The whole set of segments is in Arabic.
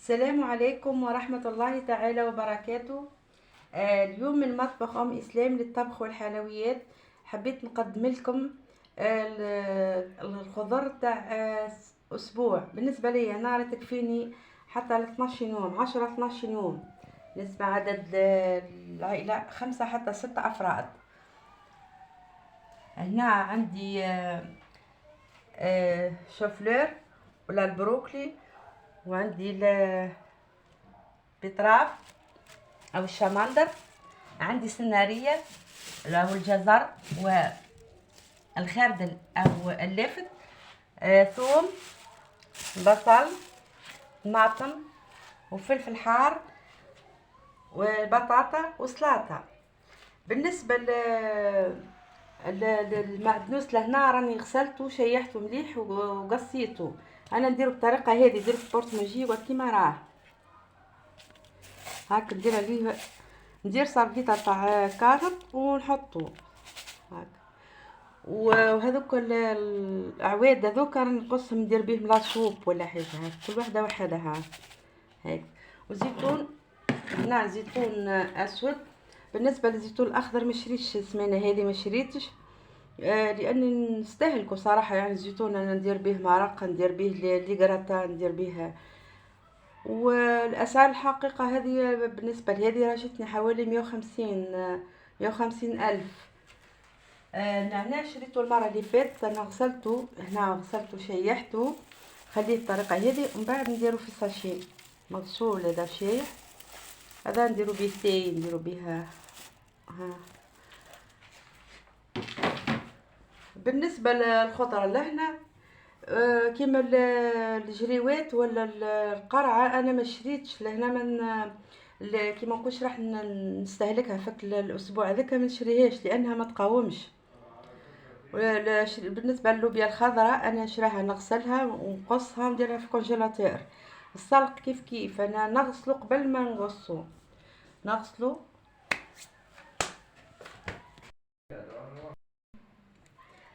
السلام عليكم ورحمة الله تعالى وبركاته. اليوم من مطبخ أم إسلام للطبخ والحلويات. حبيت نقدم لكم الخضر تاع أسبوع. بالنسبة لي أنا راه تكفيني حتى ل 12 يوم، 10 12 يوم. بالنسبة عدد العائلة 5 حتى 6 أفراد. هنا عندي شوفلور ولا البروكلي، وعندي البطراف او الشمندر، عندي سنارية اللي هو الجزر والخردل او اللفت، ثوم، بصل، طماطم وفلفل حار وبطاطا وسلطة. بالنسبة للمعدنوس لهنا راني غسلته وشيحته مليح وقصيته. انا نديرو بالطريقه هذه، نديرو في بورتموجي كيما راه هاك. ندير عليه، ندير صرفيطه تاع كارط ونحطو هاك. وهذوك الاعواد هذوك راني نقصهم ندير بهم لاصوب ولا حاجه هاك، كل وحده وحدها هاك. وزيتون، هنا زيتون اسود. بالنسبه للزيتون الاخضر ما شريتش السمانه هذه، ما شريتش لاني نستهلكه صراحه. يعني الزيتون انا ندير به مرق، ندير به لي غراتا، ندير به. والاسعار الحقيقه هذه بالنسبه لهذه راه جاتني حوالي 150 الف. النعناع شريته المره اللي فاتت، انا غسلته هنا، غسلته شيحته، خليه الطريقه هذه ومن بعد نديرو في ساشي مغسول هذا شايح. هذا نديرو به تاي، نديرو به ها. بالنسبه للخضره لهنا كيما الجريوات ولا القرعه انا ما شريتش لهنا. من كيما نقولش راح نستهلكها فك الاسبوع هذاك، ما نشريهاش لانها ما تقاومش. بالنسبه للوبيا الخضراء انا نشراها، نغسلها ونقصها ونديرها في الكونجيلاتور. السلق كيف كيف، انا نغسله قبل ما نقصه، نغسله.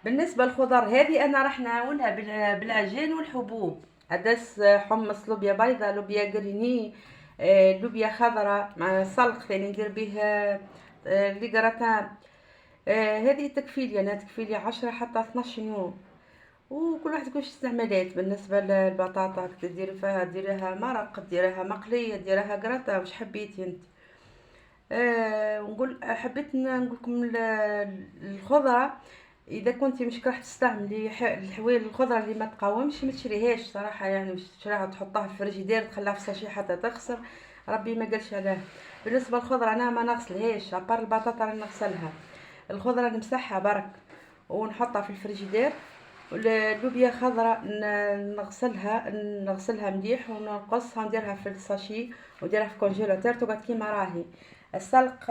بالنسبه للخضر هذه انا راح نعاونها بالعجين والحبوب. عدس، حمص، لوبيا بيضاء، لوبيا قريني، لوبيا خضراء مع سلق ثاني ندير به لي غراتان. هذه تكفيلي، انا تكفيلي 10 حتى 12 يوم. وكل واحد كيفاش استعمالات. بالنسبه للبطاطا ديري فيها، ديريها مرق، ديريها مقليه، ديريها غراتا، واش حبيتي انت. ونقول حبيت نقول لكم الخضره، اذا كنتي مش راح تستعملي الحوايج الخضره اللي ما تقاومش ما تشريهاش صراحه. يعني مش تشريها تحطها في الفريجيدير تخليها في ساشي حتى تخسر، ربي ما قالش عليها. بالنسبه للخضره انا ما نغسلهاش، ابار البطاطا راني نغسلها. الخضره نمسحها برك ونحطها في الفريجيدير. اللوبيا خضراء نغسلها مليح ونقصها، نديرها في الساشي ونديرها في كونجيلاتور تقعد كيما راهي. السلق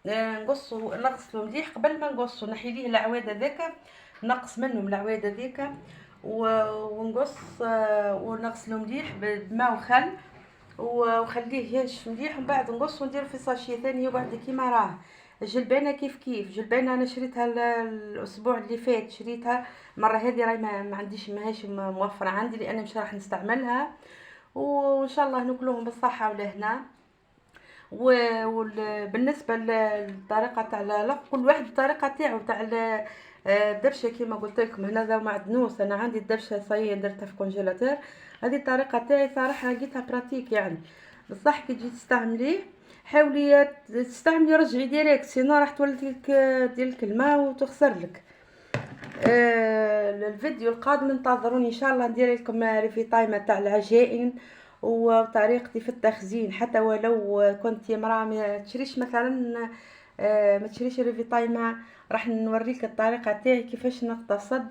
نقصو، نغسلو مليح قبل ما نقصو، نحي ليه العواد هذاك، نقص منهم العواد هذيك ونقص ونغسلو مليح بماء وخل وخليه ينشف مليح، ومن بعد نقص وندير في ساشي ثاني يقعد كيما راه. الجلبانه كيف كيف، جلبانه انا شريتها الاسبوع اللي فات، شريتها المره هذه راهي ما عنديش، ماهيش موفره عندي لان مش راح نستعملها. وان شاء الله ناكلوهم بالصحه والهنا. وبالنسبه للطريقه تاع كل واحد الطريقه تاعو تاع الدبشه. كيما قلت لكم هنا ذا معدنوس، انا عندي الدبشه صاي درتها في كونجيلاتور. هذه الطريقه تاعي صراحه لقيتها براتيك يعني. بصح كي تجي تستعمليه حاولي تستعملي، رجعي ديريكت، سينو راح تولي ديالك الماء وتخسر لك. الفيديو القادم انتظروني ان شاء الله ندير لكم ريفي تايمه تاع العجائن وطريقتي في التخزين. حتى ولو كنت امراه ما تشريش مثلا ما تشريش ريفي تايمه، راح نوريك الطريقه تاعي كيفاش نقتصد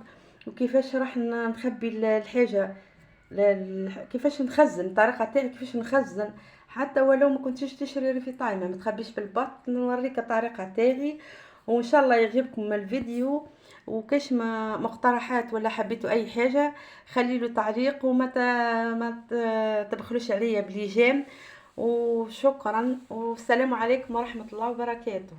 وكيفاش راح نخبي الحاجه، كيفاش نخزن، الطريقه تاعي كيفاش نخزن. حتى ولو ما كنتيش تشري ريفي تايمه ما تخبيش بالبط، نوريك الطريقه تاعي. وان شاء الله يعجبكم الفيديو. وكاش ما مقترحات ولا حبيتوا اي حاجه خليلو تعليق، ما تبخلوش عليا بليجام. وشكرا والسلام عليكم ورحمه الله وبركاته.